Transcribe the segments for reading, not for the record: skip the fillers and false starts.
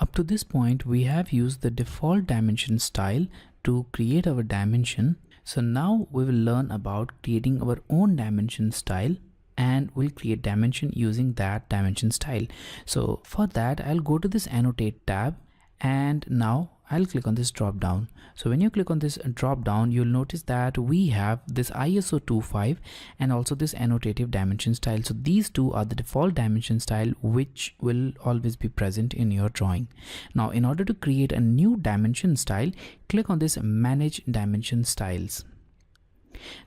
Up to this point, we have used the default dimension style to create our dimension. So now we will learn about creating our own dimension style, and we'll create dimension using that dimension style. So for that, I'll go to this annotate tab, and now I'll click on this drop down. So when you click on this drop down, you'll notice that we have this ISO 25 and also this annotative dimension style. So these two are the default dimension style which will always be present in your drawing. Now in order to create a new dimension style, click on this manage dimension styles.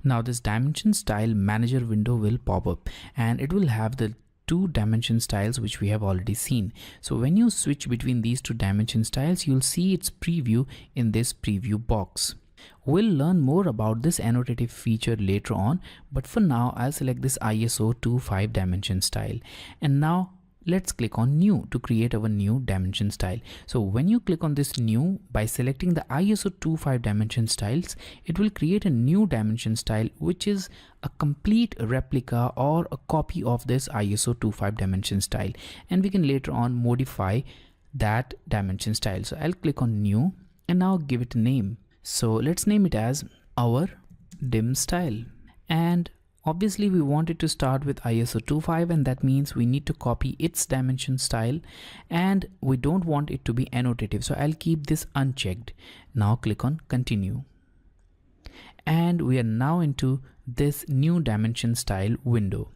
Now this dimension style manager window will pop up, and it will have the two dimension styles which we have already seen. So when you switch between these two dimension styles, you'll see its preview in this preview box. We'll learn more about this annotative feature later on, but for now I'll select this ISO 25 dimension style, and now let's click on new to create our new dimension style. So when you click on this new by selecting the ISO 25 dimension styles, it will create a new dimension style which is a complete replica or a copy of this ISO 25 dimension style, and we can later on modify that dimension style. So I'll click on new and now give it a name. So let's name it as our dim style, and obviously we want it to start with ISO 25, and that means we need to copy its dimension style, and we don't want it to be annotative, so I'll keep this unchecked. Now click on continue, and we are now into this new dimension style window.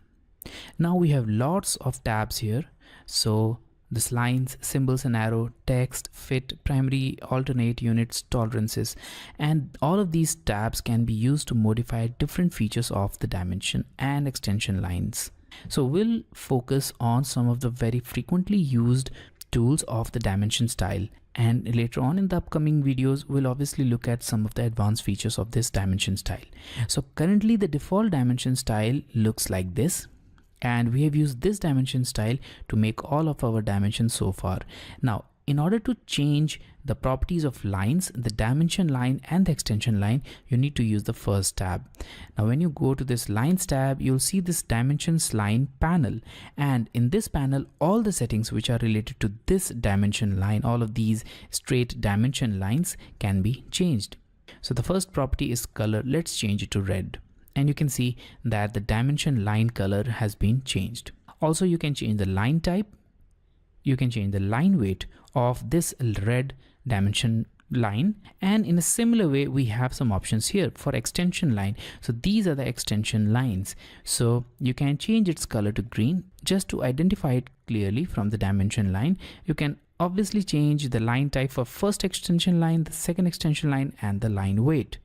Now we have lots of tabs here, so this lines, symbols and arrow, text, fit, primary, alternate, units, tolerances, and all of these tabs can be used to modify different features of the dimension and extension lines. So we'll focus on some of the very frequently used tools of the dimension style, and later on in the upcoming videos we'll obviously look at some of the advanced features of this dimension style. So currently the default dimension style looks like this, and we have used this dimension style to make all of our dimensions so far. Now in order to change the properties of lines, the dimension line and the extension line, you need to use the first tab. Now when you go to this lines tab, you'll see this dimensions line panel, and in this panel all the settings which are related to this dimension line, all of these straight dimension lines can be changed. So the first property is color. Let's change it to red, and you can see that the dimension line color has been changed. Also you can change the line type, you can change the line weight of this red dimension line, and in a similar way we have some options here for extension line. So these are the extension lines, so you can change its color to green just to identify it clearly from the dimension line. You can obviously change the line type for first extension line, the second extension line, and the line weight.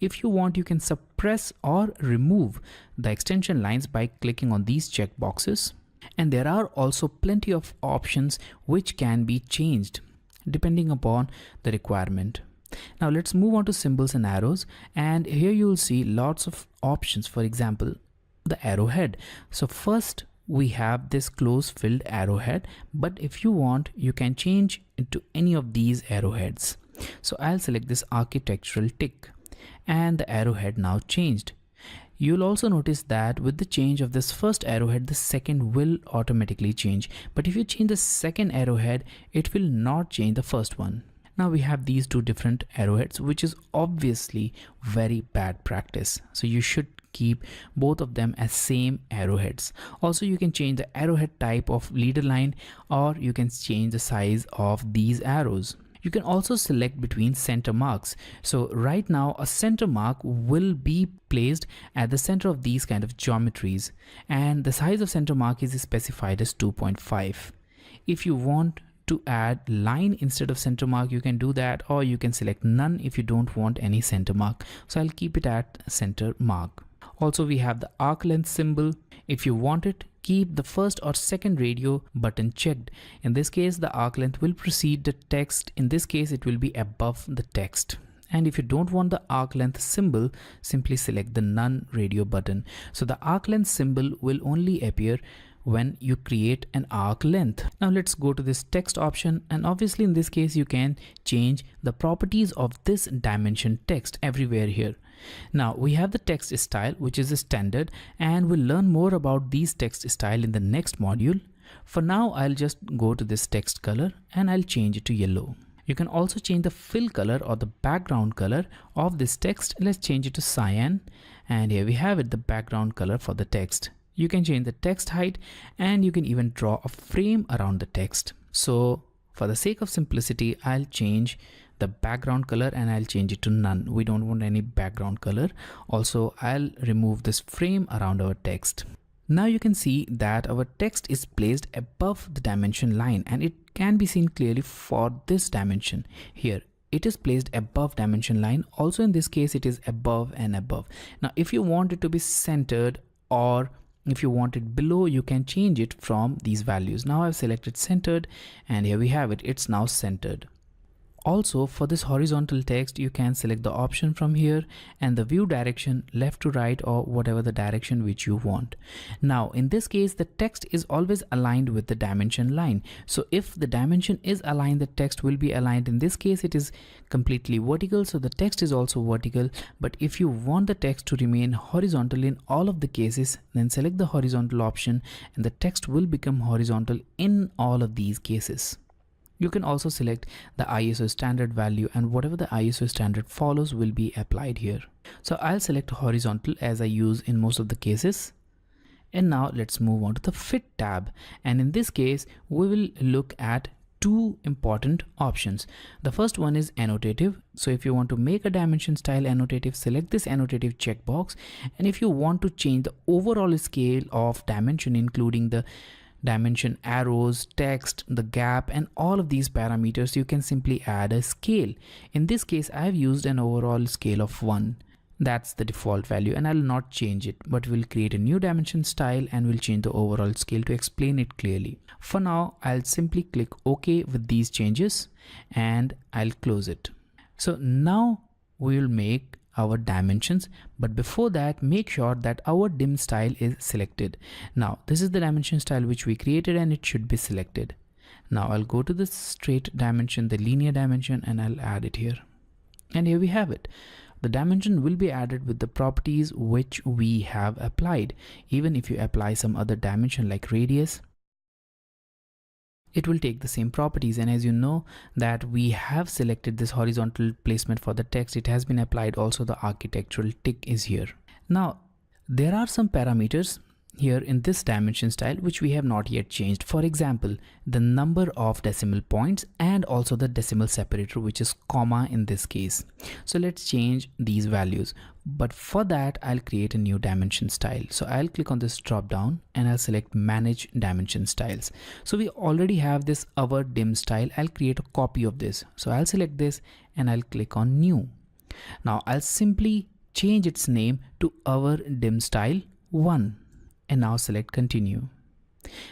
If you want, you can suppress or remove the extension lines by clicking on these check boxes, and there are also plenty of options which can be changed depending upon the requirement. Now let's move on to symbols and arrows, and here you'll see lots of options. For example, the arrowhead. So first we have this close filled arrowhead, but if you want, you can change into any of these arrowheads. So I'll select this architectural tick, and the arrowhead now changed. You'll also notice that with the change of this first arrowhead, the second will automatically change, but if you change the second arrowhead, it will not change the first one. Now we have these two different arrowheads, which is obviously very bad practice, so you should keep both of them as same arrowheads. Also you can change the arrowhead type of leader line, or you can change the size of these arrows. You can also select between center marks. So right now a center mark will be placed at the center of these kind of geometries, and the size of center mark is specified as 2.5. If you want to add line instead of center mark, you can do that, or you can select none if you don't want any center mark. So I'll keep it at center mark. Also we have the arc length symbol. If you want it, keep the first or second radio button checked. In this case the arc length will precede the text. In this case it will be above the text. And if you don't want the arc length symbol, simply select the none radio button. So the arc length symbol will only appear when you create an arc length. Now let's go to this text option, and obviously in this case you can change the properties of this dimension text everywhere here. Now we have the text style, which is a standard, and we'll learn more about these text style in the next module. For now, I'll just go to this text color and I'll change it to yellow. You can also change the fill color or the background color of this text. Let's change it to cyan, and here we have it, the background color for the text. You can change the text height and you can even draw a frame around the text. So for the sake of simplicity, I'll change the background color and I'll change it to none. We don't want any background color. Also, I'll remove this frame around our text. Now you can see that our text is placed above the dimension line, and it can be seen clearly for this dimension. Here it is placed above dimension line. Also in this case it is above and above. Now if you want it to be centered, or if you want it below, you can change it from these values. Now I've selected centered, and here we have it, it's now centered. Also for this horizontal text, you can select the option from here and the view direction left to right, or whatever the direction which you want. Now in this case, the text is always aligned with the dimension line. So if the dimension is aligned, the text will be aligned. In this case it is completely vertical, so the text is also vertical. But if you want the text to remain horizontal in all of the cases, then select the horizontal option and the text will become horizontal in all of these cases. You can also select the ISO standard value, and whatever the ISO standard follows will be applied here. So I'll select horizontal as I use in most of the cases. And now let's move on to the fit tab. And in this case, we will look at two important options. The first one is annotative. So if you want to make a dimension style annotative, select this annotative checkbox. And if you want to change the overall scale of dimension, including the dimension arrows, text, the gap, and all of these parameters, you can simply add a scale. In this case, I've used an overall scale of 1. That's the default value, and I'll not change it, but we'll create a new dimension style and we'll change the overall scale to explain it clearly. For now, I'll simply click OK with these changes and I'll close it. So now we'll make our dimensions, but before that, make sure that our dim style is selected. Now this is the dimension style which we created and it should be selected. Now I'll go to the straight dimension, the linear dimension, and I'll add it here. And here we have it. The dimension will be added with the properties which we have applied. Even if you apply some other dimension like radius, it will take the same properties. And as you know that we have selected this horizontal placement for the text, it has been applied. Also the architectural tick is here. Now there are some parameters here in this dimension style which we have not yet changed. For example, the number of decimal points and also the decimal separator, which is comma in this case. So let's change these values, but for that I'll create a new dimension style. So I'll click on this drop down and I'll select manage dimension styles. So we already have this our dim style. I'll create a copy of this. So I'll select this and I'll click on new. Now I'll simply change its name to our dim style 1. And now select continue.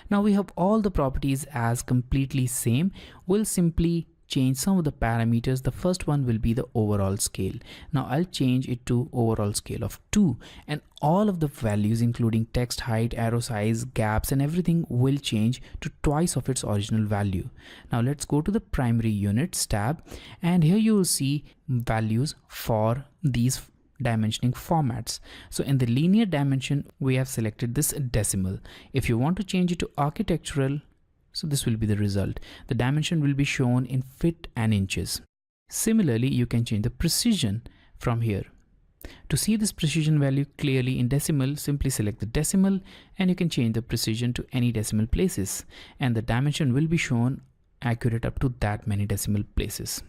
Now we have all the properties as completely same. We'll simply change some of the parameters. The first one will be the overall scale. Now I'll change it to overall scale of 2, and all of the values including text height, arrow size, gaps, and everything will change to twice of its original value. Now let's go to the primary units tab, and here you will see values for these dimensioning formats. So in the linear dimension, we have selected this decimal. If you want to change it to architectural, so this will be the result. The dimension will be shown in feet and inches. Similarly, you can change the precision from here. To see this precision value clearly in decimal, simply select the decimal and you can change the precision to any decimal places, and the dimension will be shown accurate up to that many decimal places.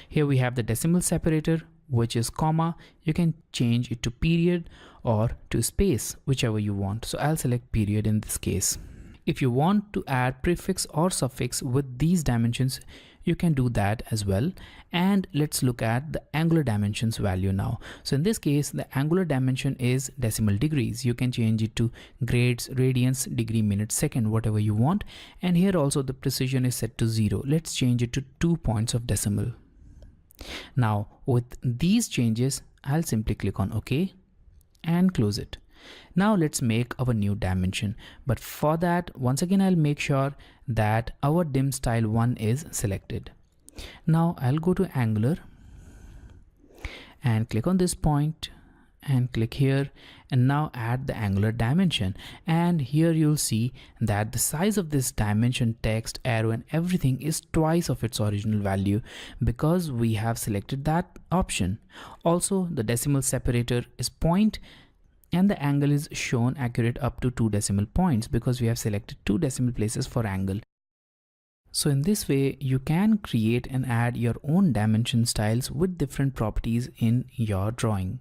Here we have the decimal separator, which is comma. You can change it to period or to space, whichever you want. So I'll select period in this case. If you want to add prefix or suffix with these dimensions, you can do that as well. And let's look at the angular dimensions value now. So in this case, the angular dimension is decimal degrees. You can change it to grades, radians, degree, minute, second, whatever you want. And here also the precision is set to 0. Let's change it to 2 points of decimal. Now with these changes, I'll simply click on OK and close it. Now let's make our new dimension, but for that, once again I'll make sure that our dim style 1 is selected. Now I'll go to angular and click on this point and click here, and now add the angular dimension. And here you'll see that the size of this dimension, text, arrow and everything is twice of its original value because we have selected that option. Also, the decimal separator is point and the angle is shown accurate up to 2 decimal points because we have selected 2 decimal places for angle. So in this way, you can create and add your own dimension styles with different properties in your drawing.